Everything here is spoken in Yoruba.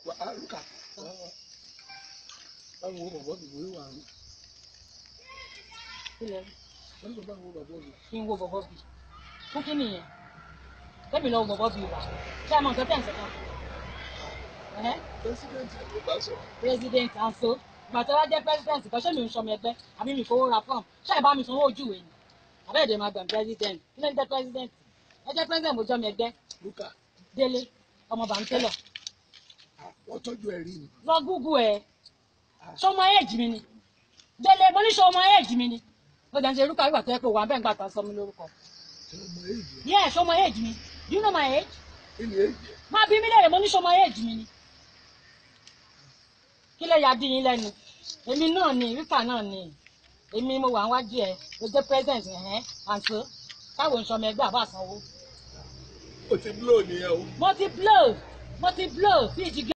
Look at. Báwo wo bàbá mi wò wà ní. Ilẹ̀ Wọ́n ní báwo wo bàbá mi. kí n wo bọ̀bọ̀ bì. Fún kí nìyẹn? Kẹ́mi lọ wo bọ̀bọ̀ bì wà. Ṣé ẹ mọ nǹkan tẹ̀ ń sọ kan? President ló bá sọ. President Anso. Ìgbà tí wọ́n jẹ́ president kan ṣé mi ń sọmọ ẹgbẹ́ àbí mi fowó ra fọ́ọ̀mù? Ṣé ẹ bá mi sanwó ojú ìwé ni? Àbẹ́ẹ̀dẹ̀ máa gbà president. Kí ló ń jẹ́ president? Ẹ jẹ́ president mo jọ́ mi ẹgbẹ́. Look at. Délé ọmọ Bàǹtẹ́lọ̀. Wọ́n tọ́jú ẹ̀rí ni. Lọ gúgú ẹ̀. Ṣọmọ éèjì mi ni. Délé mo ní ṣọmọ éèjì mi ni. Mo jẹ́ ń ṣe irúkọ ìgbà tó yẹ pé wà bẹ́ẹ̀ ń gbà tán sọ mi lórúkọ. Ọmọ èjì. Yeah, ṣọmọ éèjì mi. Do you know my age? Kí ni èjì? Má bí mi léèrè mo ní ṣọmọ éèjì mi ni. Kí lè yà dín yín lẹ́nu? Èmi náà ni Rita náà ni. Èmi mo wà níwájú ẹ̀ mo jẹ́ president Anso. Káwọn ìṣọmọ ẹgbẹ́ àbá sanwó. O ti blow nìyẹn o. Mo ti blow bí ìjì